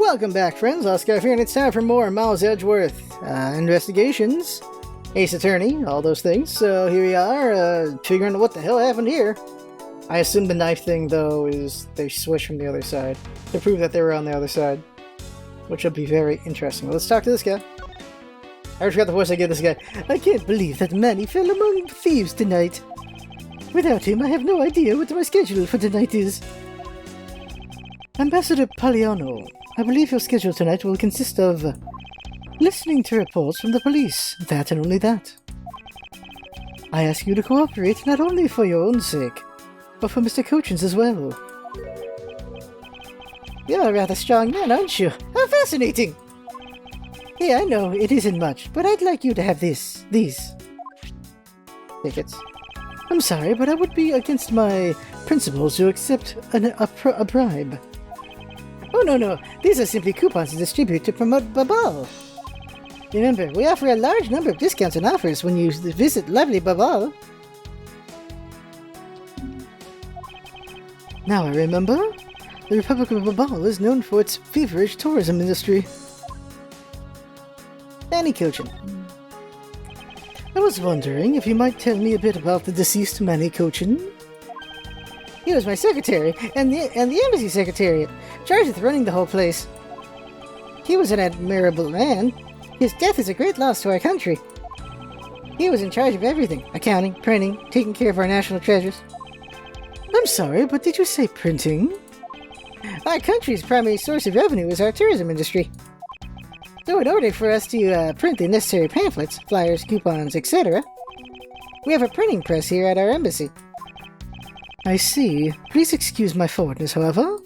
Welcome back, friends. LostScarf here, and it's time for more Miles Edgeworth investigations. Ace Attorney, all those things. So here we are, figuring out what the hell happened here. I assume the knife thing, though, is they switched from the other side to prove that they were on the other side, which will be very interesting. Let's talk to this guy. I already forgot the voice I gave this guy. I can't believe that Manny fell among thieves tonight. Without him, I have no idea what my schedule for tonight is. Ambassador Pagliano, I believe your schedule tonight will consist of listening to reports from the police, that and only that. I ask you to cooperate not only for your own sake, but for Mr. Cochin's as well. You're a rather strong man, aren't you? How fascinating! Yeah, I know, it isn't much, but I'd like you to have these tickets. I'm sorry, but I would be against my principles to accept a bribe. Oh, no, these are simply coupons to distribute to promote Babal. Remember, we offer a large number of discounts and offers when you visit lovely Babal. Now I remember, the Republic of Babal is known for its feverish tourism industry. Danny Cochin. I was wondering if you might tell me a bit about the deceased Manny Cochin. He was my secretary, and the embassy secretariat, charged with running the whole place. He was an admirable man. His death is a great loss to our country. He was in charge of everything, accounting, printing, taking care of our national treasures. I'm sorry, but did you say printing? Our country's primary source of revenue is our tourism industry. So in order for us to print the necessary pamphlets, flyers, coupons, etc., we have a printing press here at our embassy. I see. Please excuse my forwardness, however.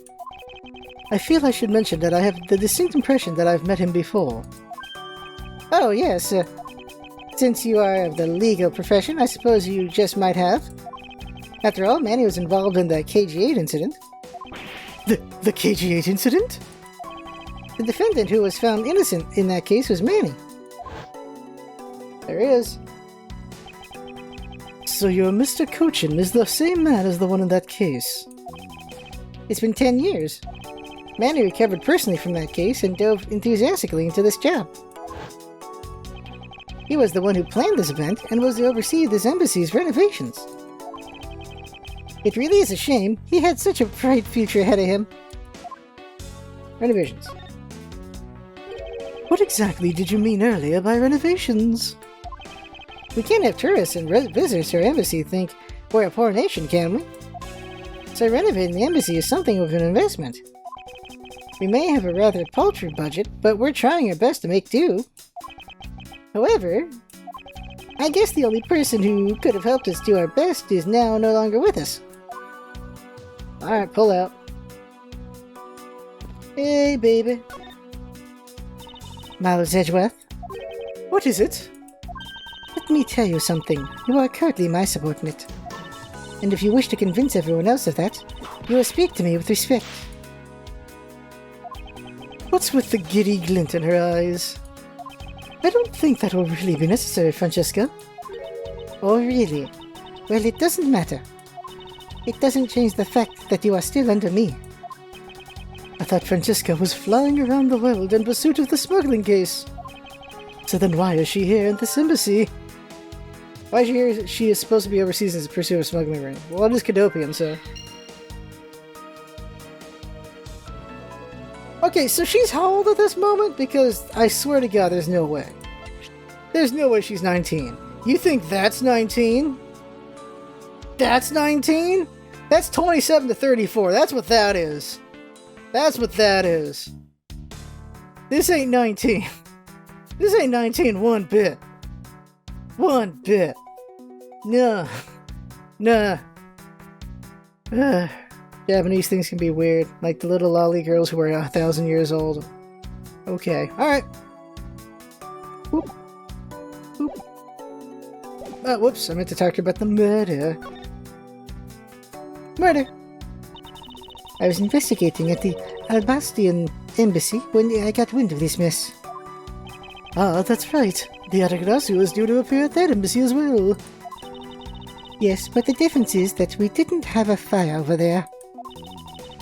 I feel I should mention that I have the distinct impression that I've met him before. Oh, yes. Since you are of the legal profession, I suppose you just might have. After all, Manny was involved in the KG-8 incident. The KG-8 incident? The defendant who was found innocent in that case was Manny. There he is. So your Mr. Cochin is the same man as the one in that case. It's been 10 years. Manny recovered personally from that case and dove enthusiastically into this job. He was the one who planned this event and was to oversee this embassy's renovations. It really is a shame. He had such a bright future ahead of him. Renovations. What exactly did you mean earlier by renovations? We can't have tourists and visitors to our embassy think we're a poor nation, can we? So renovating the embassy is something of an investment. We may have a rather paltry budget, but we're trying our best to make do. However, I guess the only person who could have helped us do our best is now no longer with us. Alright, pull out. Hey, baby. Miles Edgeworth. What is it? Let me tell you something. You are currently my subordinate. And if you wish to convince everyone else of that, you will speak to me with respect. What's with the giddy glint in her eyes? I don't think that will really be necessary, Francesca. Oh, really? Well, it doesn't matter. It doesn't change the fact that you are still under me. I thought Francesca was flying around the world in pursuit of the smuggling case. So then why is she here in this embassy? Why is she here? She is supposed to be overseas in pursuit of smuggling ring. Well, it is Cadopian, so... Okay, so she's how old at this moment? Because I swear to God, there's no way. There's no way she's 19. You think that's 19? That's 19? That's 27 to 34. That's what that is. That's what that is. This ain't 19. This ain't 19 one bit. One bit. Nah. Nah. Japanese things can be weird, like the little lolly girls who are 1,000 years old. Okay, alright. Whoop. Whoop. Oh, whoops, I meant to talk to you about the murder. Murder! I was investigating at the Albastian embassy when I got wind of this mess. Ah, that's right. The Aragrasu is due to appear at that embassy as well. Yes, but the difference is that we didn't have a fire over there.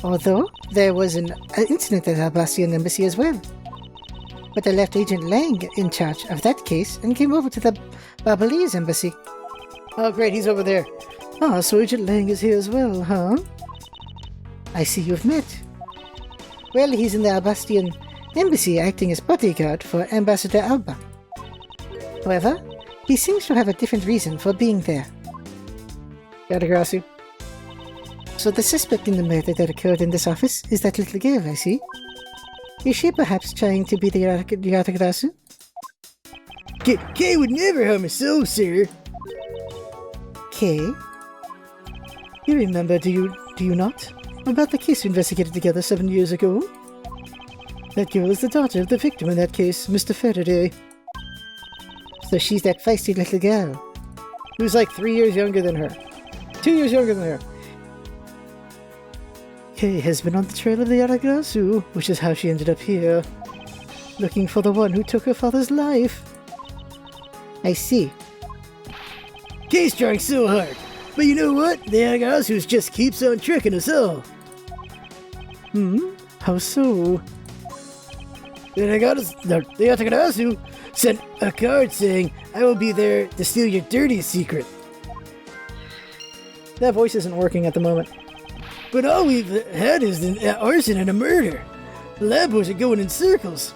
Although, there was an incident at our Bastion embassy as well. But I left Agent Lang in charge of that case and came over to the Babalese embassy. Oh great, he's over there. Ah, so Agent Lang is here as well, huh? I see you've met. Well, he's in the Albastian embassy acting as bodyguard for Ambassador Alba. However, he seems to have a different reason for being there. Yatagrasu. So the suspect in the murder that occurred in this office is that little girl, I see. Is she perhaps trying to be the Yatagrasu? Kay would never harm a soul, sir. Kay? You remember, do you not? About the case we investigated together 7 years ago? That girl is the daughter of the victim in that case, Mr. Faraday. So she's that feisty little girl. Who's like 3 years younger than her. 2 years younger than her. Kay has been on the trail of the Yatagrasu, which is how she ended up here. Looking for the one who took her father's life. I see. Kay's trying so hard. But you know what? The Yatagrasu just keeps on tricking us all. How so? The Yatagrasu sent a card saying, I will be there to steal your dirtiest secret. That voice isn't working at the moment. But all we've had is an arson and a murder. The lab boys are going in circles.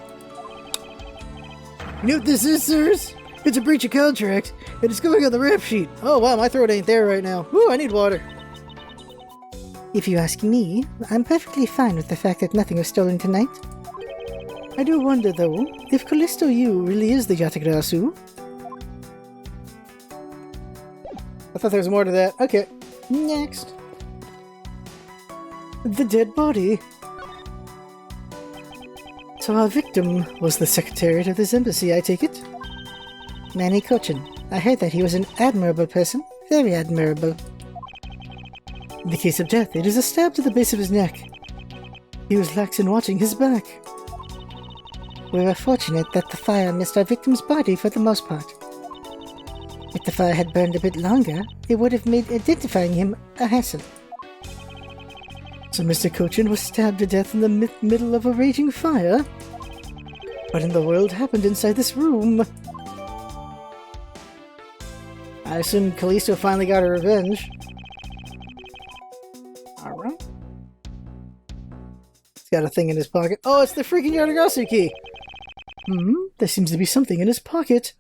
You know what this is, sirs? It's a breach of contract, and it's going on the rap sheet. Oh wow, my throat ain't there right now. Ooh, I need water. If you ask me, I'm perfectly fine with the fact that nothing was stolen tonight. I do wonder, though, if Callisto Yu really is the Yatagrasu. I thought there was more to that. Okay, next. The dead body. So our victim was the secretariat of this embassy, I take it? Manny Cochin. I heard that he was an admirable person. Very admirable. In the case of death, it is a stab to the base of his neck. He was lax in watching his back. We were fortunate that the fire missed our victim's body for the most part. If the fire had burned a bit longer, it would have made identifying him a hassle. So Mr. Cochin was stabbed to death in the middle of a raging fire? What in the world happened inside this room? I assume Callisto finally got her revenge. Alright. He's got a thing in his pocket. Oh, it's the freaking Yatagrasu key! There seems to be something in his pocket.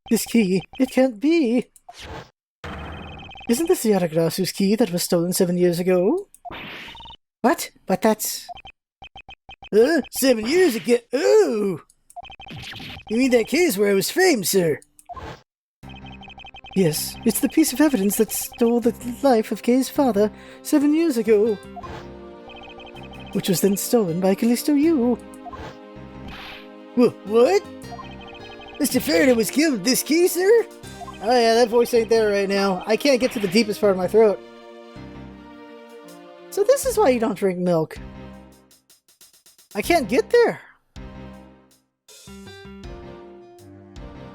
This key, it can't be! Isn't this the Yatagrasu's key that was stolen 7 years ago? What? But that's... 7 years ago? Oh! You mean that case where I was framed, sir? Yes, it's the piece of evidence that stole the life of Kay's father 7 years ago. Which was then stolen by Callisto Yu. What? Mr. Faraday was killed with this key, sir? Oh yeah, that voice ain't there right now. I can't get to the deepest part of my throat. So this is why you don't drink milk. I can't get there.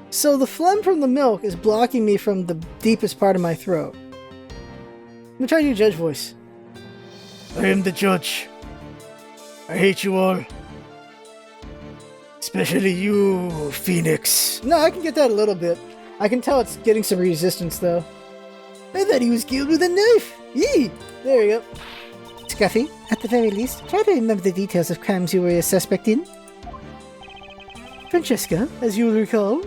So the phlegm from the milk is blocking me from the deepest part of my throat. Let me try to do judge voice. I am the judge. I hate you all. Especially you, Phoenix. No, I can get that a little bit. I can tell it's getting some resistance, though. I thought he was killed with a knife! Yee! There you go. Scruffy, at the very least, try to remember the details of crimes you were a suspect in. Francesca, as you will recall.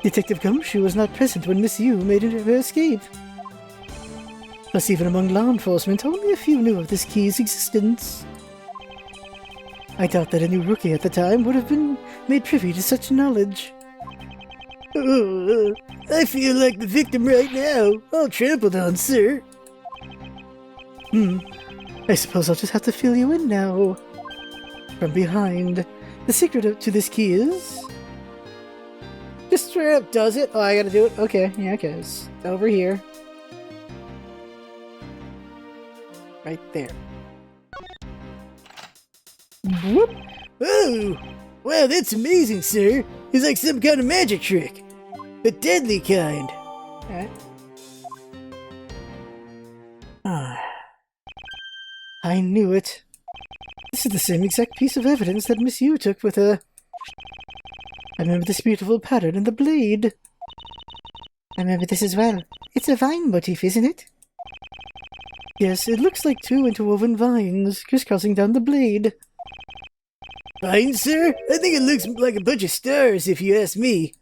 Detective Gumshoe was not present when Miss Yu made her escape. Plus, even among law enforcement, only a few knew of this key's existence. I doubt that any rookie at the time would have been made privy to such knowledge. I feel like the victim right now, all trampled on, sir. I suppose I'll just have to fill you in now. From behind. The secret to this key is... Just straight up does it? Oh, I gotta do it? Okay, yeah, okay. It's over here. Right there. Whoop! Oh! Wow, that's amazing, sir! It's like some kind of magic trick. A deadly kind. Alright. I knew it. This is the same exact piece of evidence that Miss Yu took with her. I remember this beautiful pattern in the blade. I remember this as well. It's a vine motif, isn't it? Yes, it looks like two interwoven vines crisscrossing down the blade. Vines, sir? I think it looks like a bunch of stars, if you ask me.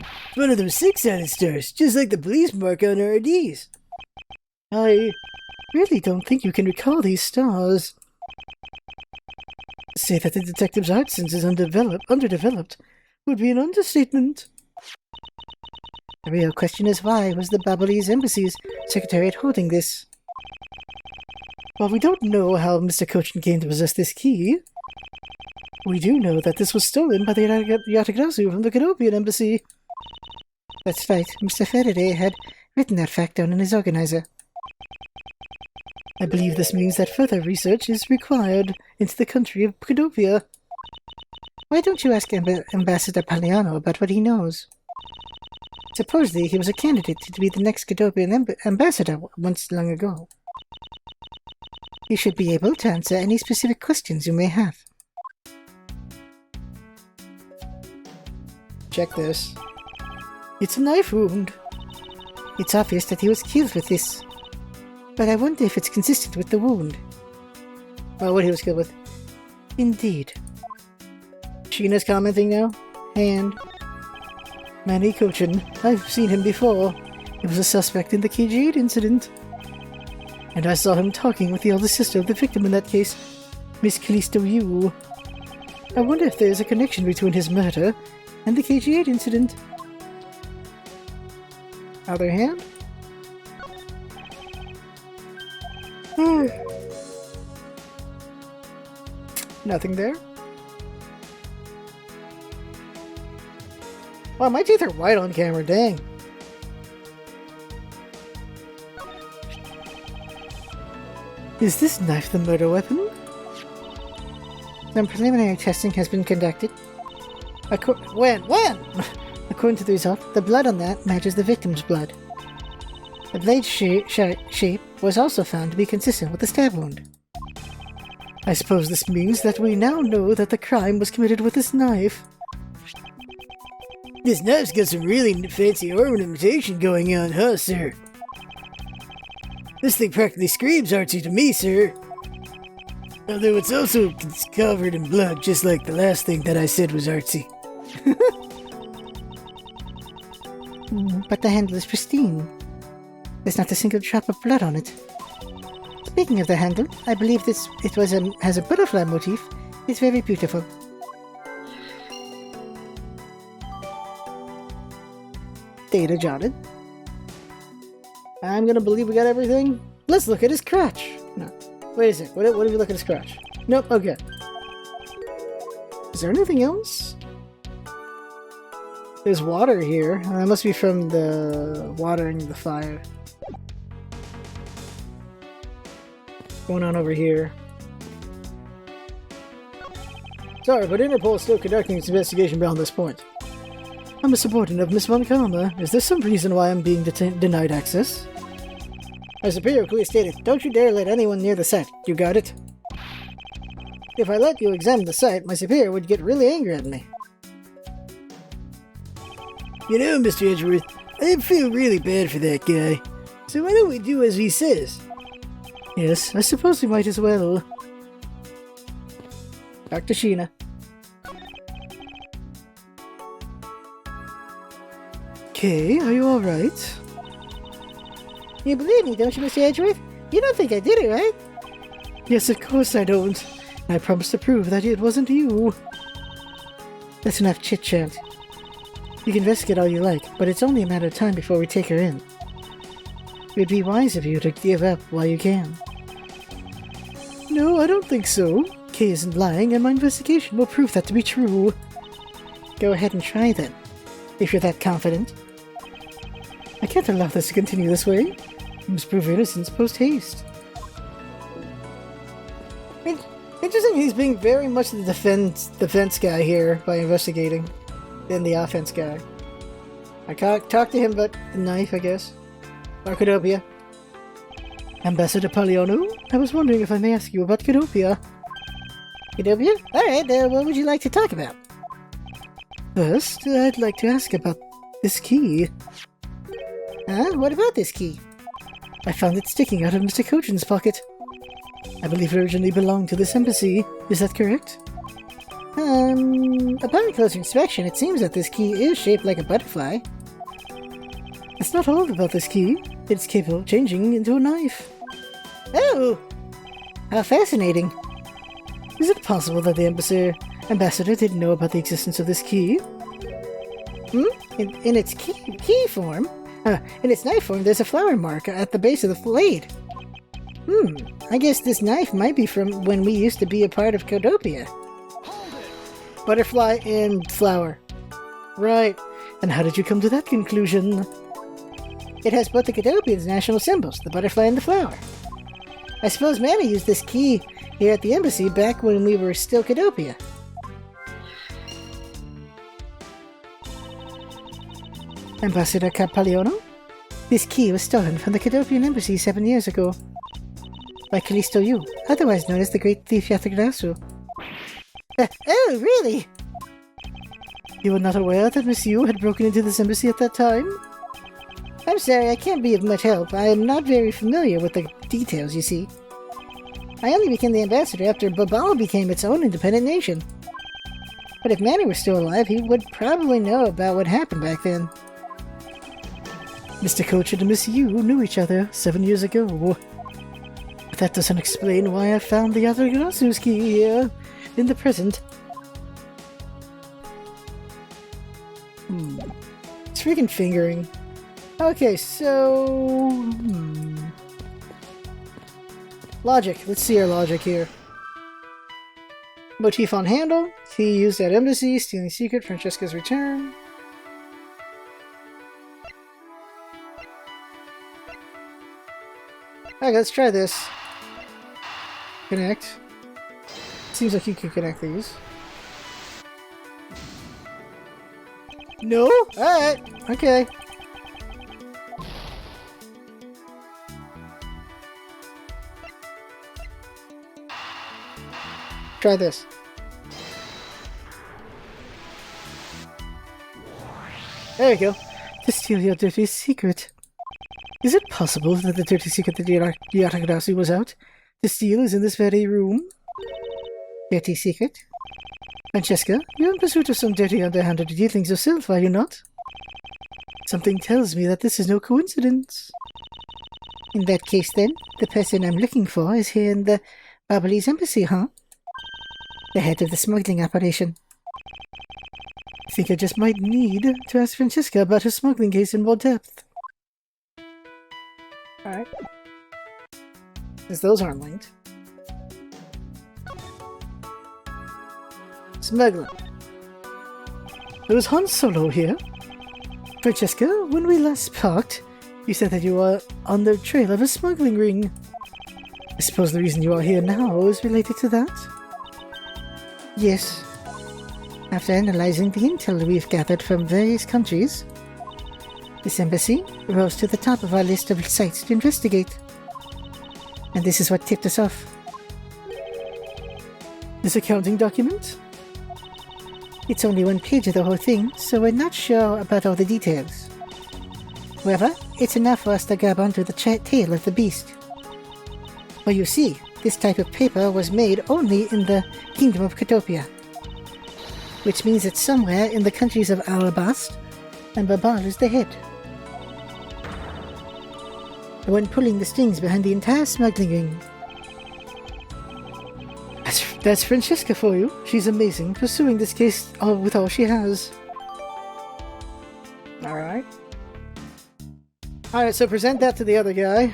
It's one of those six-sided stars, just like the police mark on our IDs. I really don't think you can recall these stars. To say that the detective's art sense is underdeveloped would be an understatement. The real question is, why was the Babalese Embassy's secretariat holding this? While we don't know how Mr. Cochin came to possess this key, we do know that this was stolen by the Yatagrasu from the Canopian Embassy. That's right, Mr. Faraday had written that fact down in his organizer. I believe this means that further research is required into the country of Cadopia. Why don't you ask Ambassador Paliano about what he knows? Supposedly he was a candidate to be the next Cadopian ambassador once long ago. He should be able to answer any specific questions you may have. Check this. It's a knife wound. It's obvious that he was killed with this. But I wonder if it's consistent with the wound. Oh, what he was killed with. Indeed. Sheena's commenting now. Hand. Manny Cochin. I've seen him before. He was a suspect in the KG8 incident. And I saw him talking with the elder sister of the victim in that case, Miss Callisto Yu. I wonder if there's a connection between his murder and the KG8 incident. Other hand? Nothing there. Wow, my teeth are white on camera, dang. Is this knife the murder weapon? Some preliminary testing has been conducted. When? According to the result, the blood on that matches the victim's blood. The blade shape was also found to be consistent with the stab wound. I suppose this means that we now know that the crime was committed with this knife. This knife's got some really fancy ornamentation going on, huh, sir? This thing practically screams artsy to me, sir. Although it's also covered in blood, just like the last thing that I said was artsy. But the handle is pristine. There's not a single drop of blood on it. Speaking of the handle, I believe has a butterfly motif. It's very beautiful. Data jotted. I'm gonna believe we got everything. Let's look at his crotch. No. Wait a sec. What if we look at his crotch? Nope, okay. Is there anything else? There's water here. That must be from the watering the fire. Going on over here. Sorry, but Interpol is still conducting its investigation beyond this point. I'm a subordinate of Miss Von Karma. Is there some reason why I'm being denied access? My superior clearly stated, don't you dare let anyone near the site. You got it? If I let you examine the site, my superior would get really angry at me. You know, Mr. Edgeworth, I feel really bad for that guy. So why don't we do as he says? Yes, I suppose we might as well. Dr. Sheena. Okay, are you alright? You believe me, don't you, Mr. Edgeworth? You don't think I did it, right? Yes, of course I don't. I promise to prove that it wasn't you. That's enough chit-chat. You can investigate all you like, but it's only a matter of time before we take her in. It would be wise of you to give up while you can. No, I don't think so. Kay isn't lying, and my investigation will prove that to be true. Go ahead and try then, if you're that confident. I can't allow this to continue this way. You must prove innocence post-haste. Interesting, he's being very much the defense guy here by investigating than the offense guy. I can't talk to him about the knife, I guess. Arcadopia. Ambassador Paliano, I was wondering if I may ask you about Cadopia. Cadopia? Alright, what would you like to talk about? First, I'd like to ask about this key. Huh? What about this key? I found it sticking out of Mr. Kojin's pocket. I believe it originally belonged to this embassy. Is that correct? Upon closer inspection, it seems that this key is shaped like a butterfly. That's not all about this key. It's capable of changing into a knife. Oh! How fascinating. Is it possible that the ambassador didn't know about the existence of this key? In its key form? In its knife form, there's a flower mark at the base of the blade. I guess this knife might be from when we used to be a part of Cadopia. Butterfly and flower. Right. And how did you come to that conclusion? It has both the Cadopian's national symbols, the butterfly and the flower. I suppose Manny used this key here at the embassy back when we were still Cadopia. Ambassador Capaliano? This key was stolen from the Cadopian embassy 7 years ago. By Callisto Yu, otherwise known as the Great Thief Yatagarasu. Oh, really? You were not aware that Miss Yu had broken into this embassy at that time? I'm sorry, I can't be of much help. I am not very familiar with the details, you see. I only became the ambassador after Babal became its own independent nation. But if Manny were still alive, he would probably know about what happened back then. Mr. Kojin and Miss Yu knew each other 7 years ago. But that doesn't explain why I found the Yatagarasu's key here in the present. It's freaking fingering. Okay, so... Logic. Let's see our logic here. Motif on handle. Key used at embassy. Stealing secret. Francesca's return. Alright, let's try this. Connect. Seems like you can connect these. No? Alright. Okay. Try this. There we go. To steal your dirty secret. Is it possible that the dirty secret that Yatagarasu was out to steal is in this very room? Dirty secret? Francesca, you're in pursuit of some dirty underhanded dealings yourself, are you not? Something tells me that this is no coincidence. In that case, then, the person I'm looking for is here in the Babalese embassy, huh? The head of the smuggling operation. I think I just might need to ask Francesca about her smuggling case in more depth. Alright. Because those aren't linked. Smuggling. There was Han Solo here. Francesca, when we last talked, you said that you were on the trail of a smuggling ring. I suppose the reason you are here now is related to that? Yes. After analyzing the intel we've gathered from various countries, this embassy rose to the top of our list of sites to investigate. And this is what tipped us off. This accounting document? It's only one page of the whole thing, so we're not sure about all the details. However, it's enough for us to grab onto the tail of the beast. Well, you see, this type of paper was made only in the Kingdom of Cadopia, which means it's somewhere in the countries of Alabast, and Babal is the head. The one pulling the strings behind the entire smuggling ring. That's Francesca for you. She's amazing, pursuing this case with all she has. Alright. Alright, so present that to the other guy.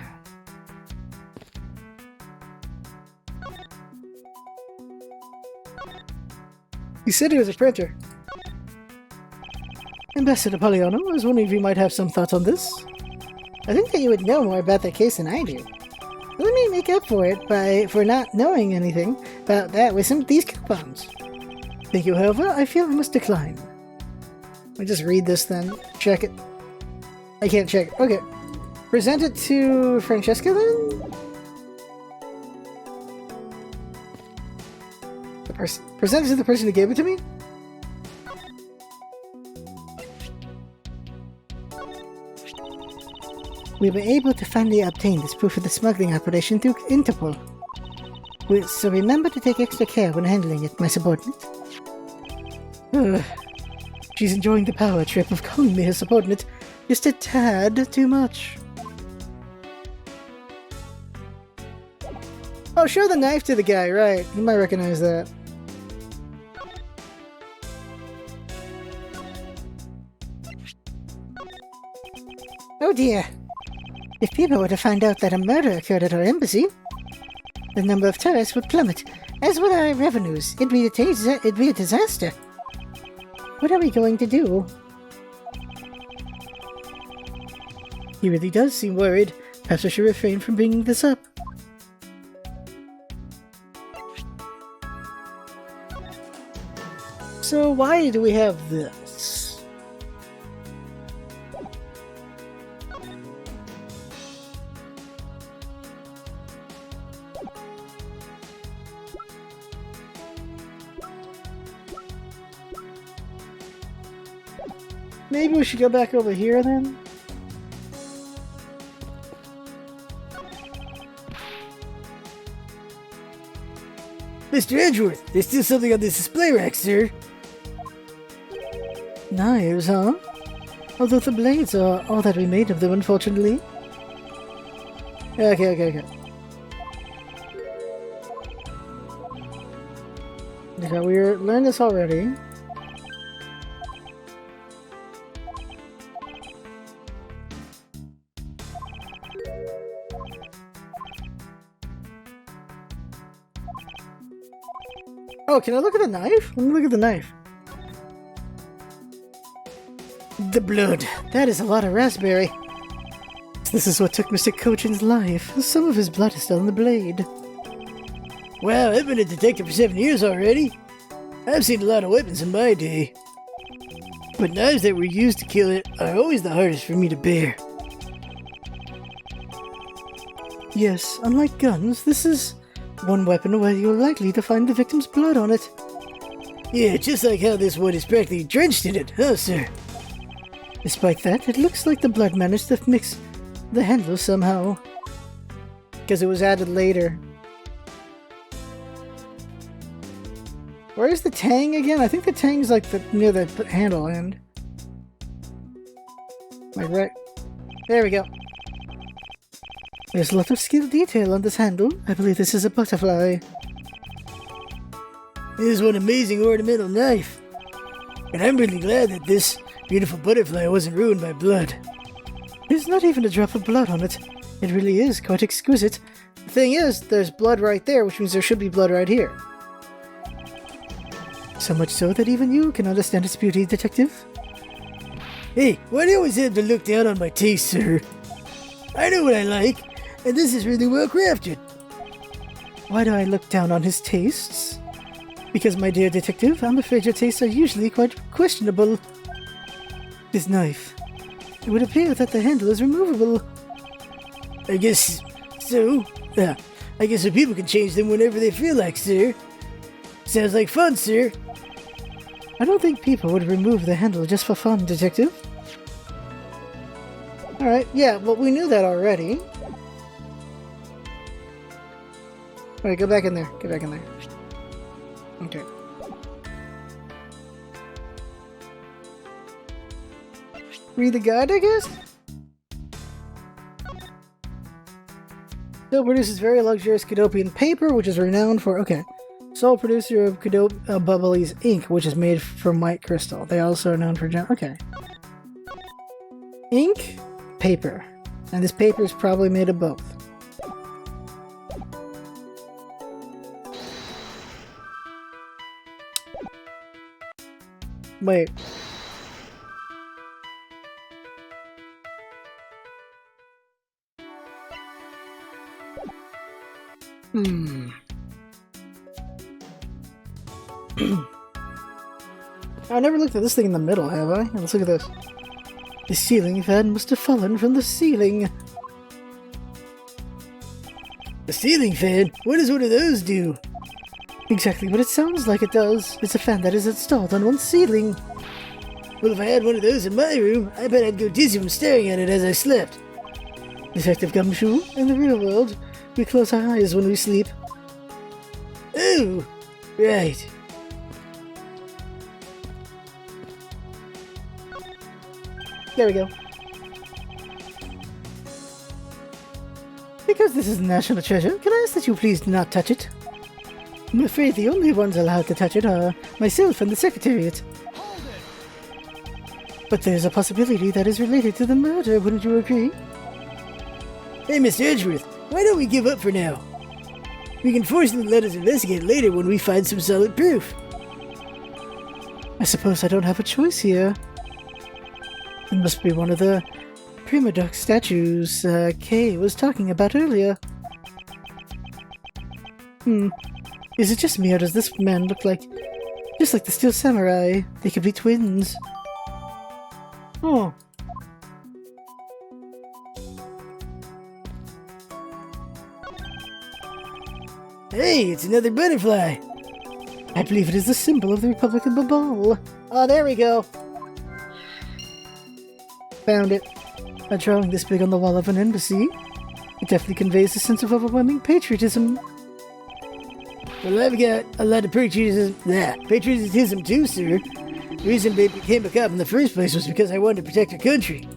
He said he was a printer. Ambassador Poliano, I was wondering if you might have some thoughts on this. I think that you would know more about that case than I do. Let me make up for it for not knowing anything about that with some of these coupons. Thank you, however, I feel I must decline. Let me just read this then. Check it. I can't check it. Okay. Present it to Francesca then? Present it to the person who gave it to me? We were able to finally obtain this proof of the smuggling operation through Interpol. So remember to take extra care when handling it, my subordinate. She's enjoying the power trip of calling me her subordinate just a tad too much. Oh, show the knife to the guy, right. You might recognize that. Oh dear. If people were to find out that a murder occurred at our embassy, the number of tourists would plummet, as would our revenues. It'd be a disaster. What are we going to do? He really does seem worried. Perhaps I should refrain from bringing this up. So why do we have this? Maybe we should go back over here then? Mr. Edgeworth, there's still something on this display rack, sir. Knives, huh? Although the blades are all that we made of them, unfortunately. Okay. Okay, we learned this already. Oh, can I look at the knife? Let me look at the knife. The blood. That is a lot of raspberry. This is what took Mr. Cochin's life. Some of his blood is still on the blade. Wow, I've been a detective for 7 years already. I've seen a lot of weapons in my day. But knives that were used to kill it are always the hardest for me to bear. Yes, unlike guns, this is one weapon where you're likely to find the victim's blood on it. Yeah, just like how this one is practically drenched in it, huh, sir? Despite that, it looks like the blood managed to mix the handle somehow. Because it was added later. Where's the tang again? I think the tang's like near the handle end. Like right... There we go. There's a lot of skilled detail on this handle. I believe this is a butterfly. This is one amazing ornamental knife. And I'm really glad that this beautiful butterfly wasn't ruined by blood. There's not even a drop of blood on it. It really is quite exquisite. The thing is, there's blood right there, which means there should be blood right here. So much so that even you can understand its beauty, detective. Hey, why do you always have to look down on my taste, sir? I know what I like, and this is really well crafted. Why do I look down on his tastes? Because, my dear detective, I'm afraid your tastes are usually quite questionable. This knife. It would appear that the handle is removable. I guess so. I guess the people can change them whenever they feel like, sir. Sounds like fun, sir. I don't think people would remove the handle just for fun, detective. Alright, yeah, well, we knew that already. Alright, go back in there. Get back in there. Okay. Read the guide, I guess? Still produces very luxurious Cadopian paper, which is renowned for... Okay. Sole producer of Bubbly's ink, which is made from white crystal. They also are known for... Okay. Ink, paper. And this paper is probably made of both. Wait. I never looked at this thing in the middle, have I? Let's look at this. The ceiling fan must have fallen from the ceiling. ceiling fan? What does one of those do? Exactly what it sounds like it does. It's a fan that is installed on one's ceiling. Well, if I had one of those in my room, I bet I'd go dizzy from staring at it as I slept. Detective Gumshoe, in the real world, we close our eyes when we sleep. Oh, right. There we go. Because this is a national treasure, can I ask that you please do not touch it? I'm afraid the only ones allowed to touch it are myself and the Secretariat. But there's a possibility that is related to the murder, wouldn't you agree? Hey, Mr. Edgeworth, why don't we give up for now? We can forcibly let us investigate later when we find some solid proof. I suppose I don't have a choice here. It must be one of the Prima Doc statues Kay was talking about earlier. Is it just me, or does this man look like... just like the Steel Samurai? They could be twins. Oh. Hey, it's another butterfly! I believe it is the symbol of the Republic of Babal. Oh, there we go. Found it. A drawing this big on the wall of an embassy. It definitely conveys a sense of overwhelming patriotism. Well, I've got a lot of patriotism too, sir. The reason I became a cop in the first place was because I wanted to protect our country.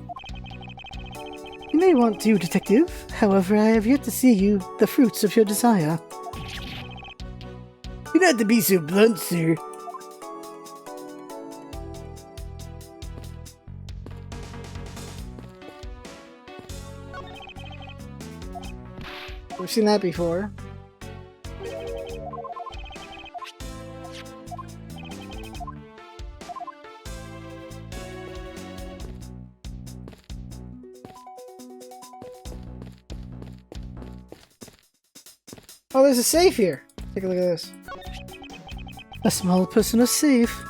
You may want to, Detective. However, I have yet to see you the fruits of your desire. You're not to be so blunt, sir. We've seen that before. Oh, there's a safe here. Take a look at this. A small personal safe.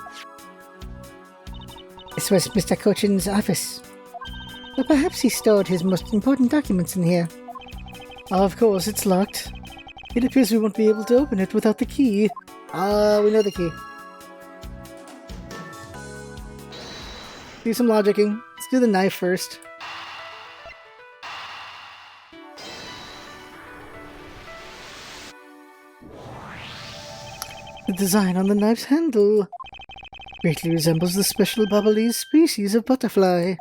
This was Mr. Cochin's office. But perhaps he stored his most important documents in here. Of course, it's locked. It appears we won't be able to open it without the key. We know the key. Do some logicking. Let's do the knife first. The design on the knife's handle greatly resembles the special bubbly species of butterfly.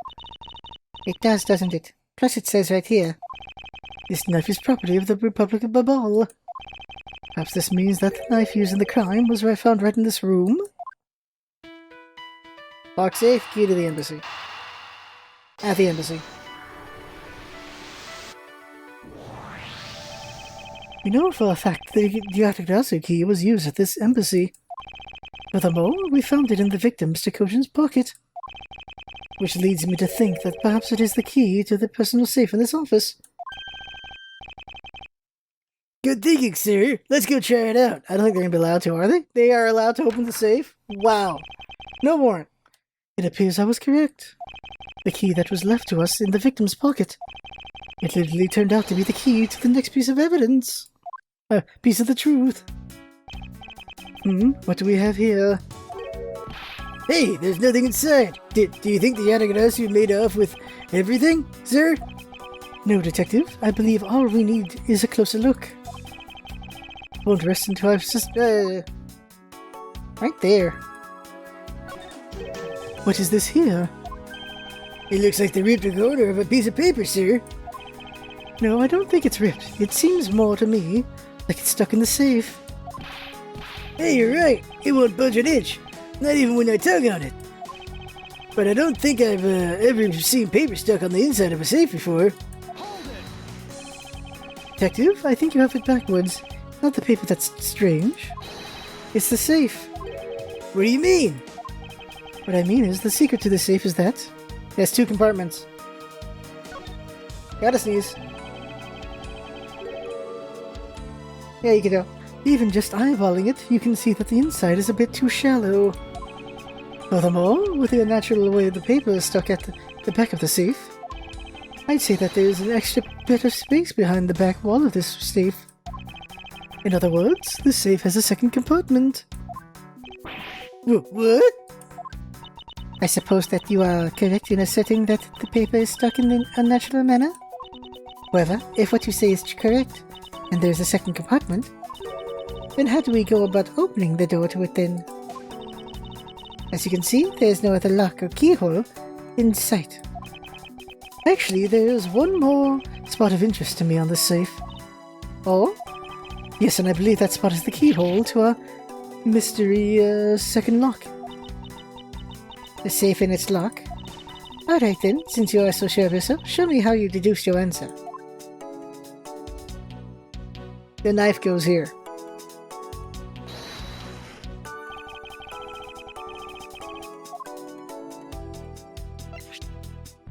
It does, doesn't it? Plus it says right here, this knife is property of the Republic of Babal. Perhaps this means that the knife used in the crime was found right in this room? Lock safe, key to the embassy. At the embassy. We know for a fact that the Yatagarasu key was used at this embassy. Furthermore, we found it in the victim, Mr. Kojin's pocket. Which leads me to think that perhaps it is the key to the personal safe in this office. Good thinking, sir. Let's go try it out. I don't think they're going to be allowed to, are they? They are allowed to open the safe? Wow. No warrant. It appears I was correct. The key that was left to us in the victim's pocket. It literally turned out to be the key to the next piece of evidence. Piece of the truth. What do we have here? Hey, there's nothing inside. Do you think the Yatagarasu made off with everything, sir? No, Detective. I believe all we need is a closer look. Won't rest until I've right there. What is this here? It looks like the ripped corner of a piece of paper, sir. No, I don't think it's ripped. It seems more to me like it's stuck in the safe. Hey, you're right. It won't budge an inch. Not even when I tug on it. But I don't think I've ever seen paper stuck on the inside of a safe before. Detective, I think you have it backwards. Not the paper that's strange. It's the safe. What do you mean? What I mean is, the secret to the safe is that it has 2 compartments. Gotta sneeze. Yeah, you can go. Even just eyeballing it, you can see that the inside is a bit too shallow. Furthermore, with the unnatural way the paper is stuck at the back of the safe, I'd say that there's an extra bit of space behind the back wall of this safe. In other words, the safe has a second compartment. What? I suppose that you are correct in asserting that the paper is stuck in an unnatural manner? However, if what you say is correct, and there is a second compartment, then how do we go about opening the door to it then? As you can see, there is no other lock or keyhole in sight. Actually, there is one more spot of interest to me on this safe. Oh? Yes, and I believe that spot is the keyhole to our mystery second lock. The safe in its lock? Alright then, since you are so sure of yourself, show me how you deduced your answer. The knife goes here.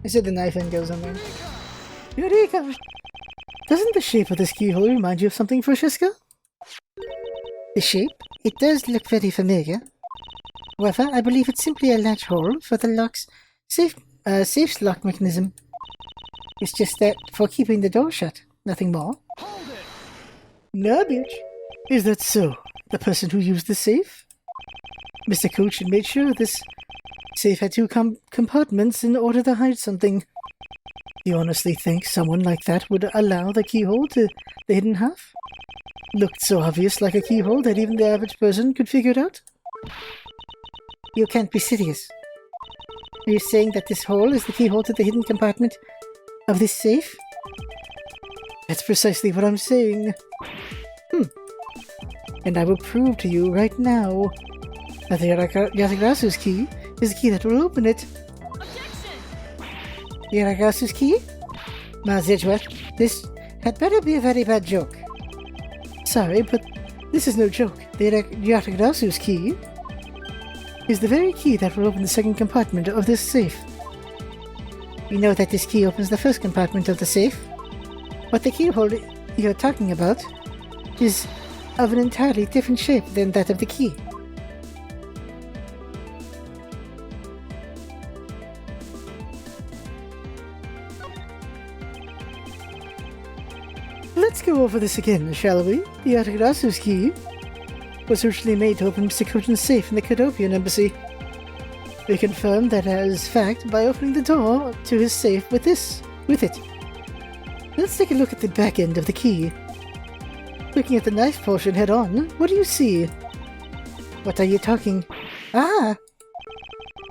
I said the knife end goes on there. Eureka! Doesn't the shape of this keyhole remind you of something, Francesca? The shape? It does look very familiar. However, I believe it's simply a latch hole for the safe's lock mechanism. It's just that for keeping the door shut, nothing more. Nah, bitch. Is that so? The person who used the safe? Mr. Cochin made sure this safe had two compartments in order to hide something. Do you honestly think someone like that would allow the keyhole to the hidden half? Looked so obvious, like a keyhole, that even the average person could figure it out? You can't be serious. Are you saying that this hole is the keyhole to the hidden compartment of this safe? That's precisely what I'm saying. And I will prove to you right now that the Yatagrasu's key is the key that will open it. Yatagrasu's key? Miles Edgeworth, this had better be a very bad joke. Sorry, but this is no joke. The Yatagrasu's key is the very key that will open the second compartment of this safe. You know that this key opens the first compartment of the safe, but the keyhole you're talking about is of an entirely different shape than that of the key. Let's go over this again, shall we? The Yatagrasu's key was originally made to open Mr. Cochin's safe in the Cadopian embassy. We confirmed that as fact by opening the door to his safe with it. Let's take a look at the back end of the key. Looking at the knife portion head on, what do you see? What are you talking? Ah!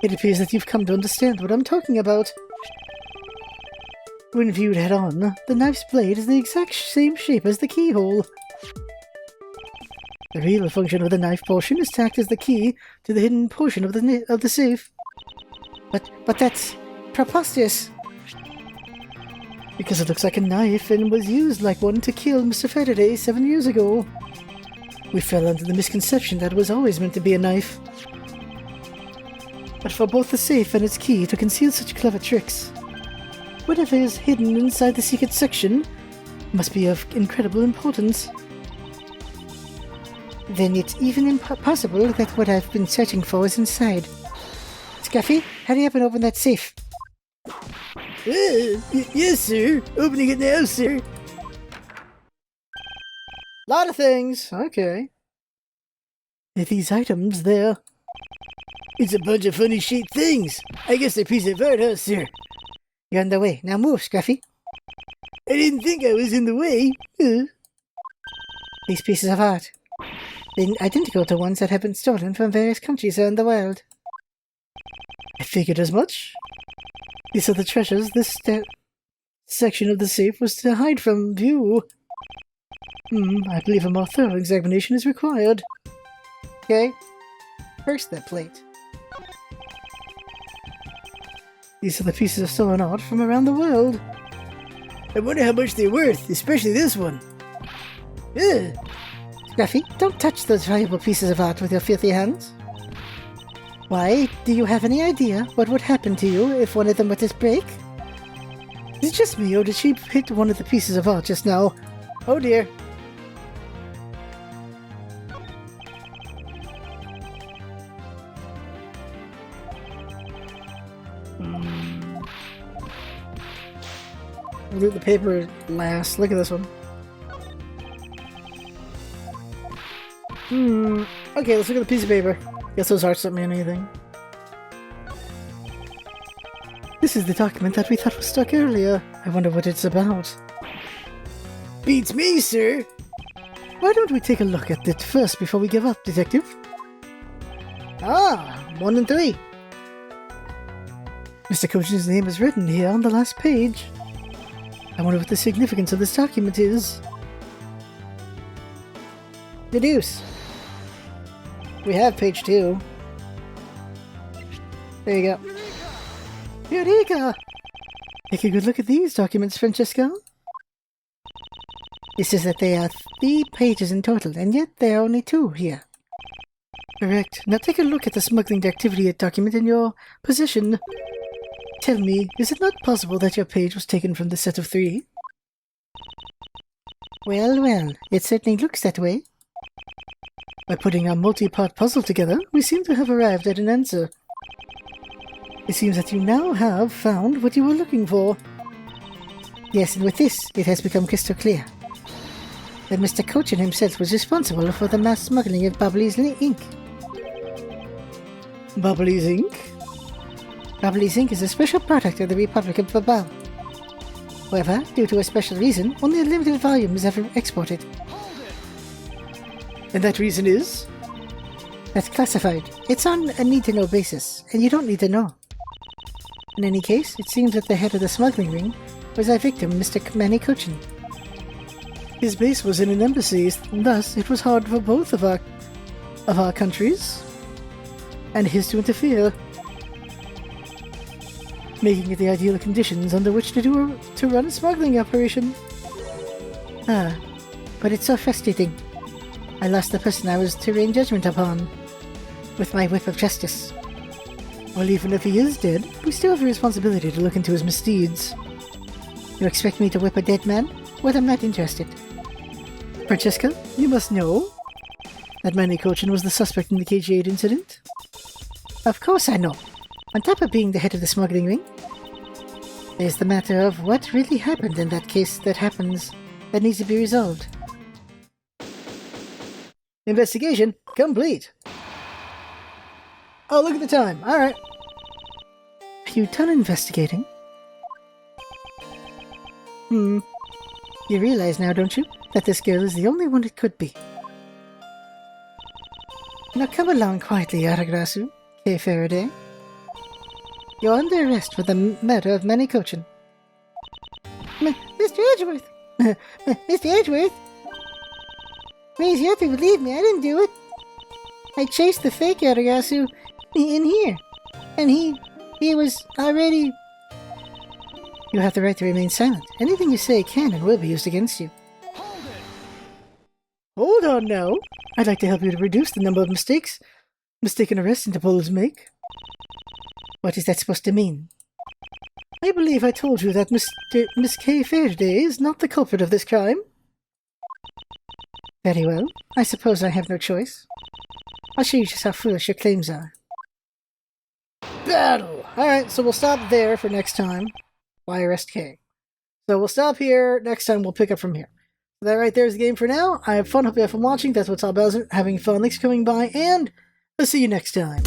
It appears that you've come to understand what I'm talking about. When viewed head on, the knife's blade is the exact same shape as the keyhole. The real function of the knife portion is to act as the key to the hidden portion of the safe. But that's preposterous. Because it looks like a knife and was used like one to kill Mr. Faraday 7 years ago. We fell under the misconception that it was always meant to be a knife. But for both the safe and its key to conceal such clever tricks, whatever is hidden inside the secret section must be of incredible importance. Then it's even possible that what I've been searching for is inside. Scuffy, hurry up and open that safe. Yes, sir. Opening it now, sir. Lot of things. Okay. These items there. It's a bunch of funny shaped things. I guess they're pieces of art, huh, sir? You're in the way. Now move, Scuffy. I didn't think I was in the way. These pieces of art. They're identical to ones that have been stolen from various countries around the world. I figured as much. These are the treasures this section of the safe was to hide from view. I believe a more thorough examination is required. Okay. First that plate. These are the pieces of stolen art from around the world. I wonder how much they're worth, especially this one. Ugh. Scruffy, don't touch those valuable pieces of art with your filthy hands. Why, do you have any idea what would happen to you if one of them were to break? Is it just me, or did she hit one of the pieces of art just now? Oh dear. We'll do the paper last. Look at this one. Okay, let's look at the piece of paper. Guess those hearts don't mean anything. This is the document that we thought was stuck earlier. I wonder what it's about. Beats me, sir. Why don't we take a look at it first before we give up, Detective? Ah, 1 and 3. Mr. Coachen's name is written here on the last page. I wonder what the significance of this document is. Deduce. We have page 2. There you go. Eureka! Take a good look at these documents, Francesco. It says that there are 3 pages in total, and yet there are only 2 here. Correct. Now take a look at the smuggling activity document in your possession. Tell me, is it not possible that your page was taken from the set of 3? Well, it certainly looks that way. By putting our multi-part puzzle together, we seem to have arrived at an answer. It seems that you now have found what you were looking for. Yes, and with this, it has become crystal clear that Mr. Cochen himself was responsible for the mass smuggling of Bubbly's ink. Bubbly's ink? Bubbly's ink is a special product of the Republic of Babal. However, due to a special reason, only a limited volume is ever exported. And that reason is? That's classified. It's on a need-to-know basis, and you don't need to know. In any case, it seems that the head of the smuggling ring was our victim, Mr. Manny Cochen. His base was in an embassy, thus it was hard for both of our countries and his to interfere, making it the ideal conditions under which to run a smuggling operation. Ah, but it's so frustrating. I lost the person I was to rain judgment upon with my whip of justice. Well, even if he is dead, we still have a responsibility to look into his misdeeds. You expect me to whip a dead man? Well, I'm not interested. Francesca, you must know that Manny Cochen was the suspect in the KG8 incident. Of course I know. On top of being the head of the smuggling ring, there's the matter of what really happened in that case that needs to be resolved. Investigation complete. Oh, look at the time. All right. Are you done investigating? You realize now, don't you, that this girl is the only one it could be. Now come along quietly, Aragrasu, K. Faraday. You're under arrest for the murder of Manny Cochen. Mr. Edgeworth! Mr. Edgeworth! Please, you have to believe me, I didn't do it. I chased the fake Aragrasu in here, and he was already... You have the right to remain silent. Anything you say can and will be used against you. Hold on now. I'd like to help you to reduce the number of mistaken arrests Interpolers make. What is that supposed to mean? I believe I told you that Miss K. Faraday is not the culprit of this crime. Very well. I suppose I have no choice. I'll show you just how foolish your claims are. Battle! Alright, so we'll stop there for next time. Why arrest K? So we'll stop here. Next time we'll pick up from here. So that right there is the game for now. I have fun. Hope you have fun watching. That's what's all about. Having fun. Thanks for coming by, and I'll see you next time.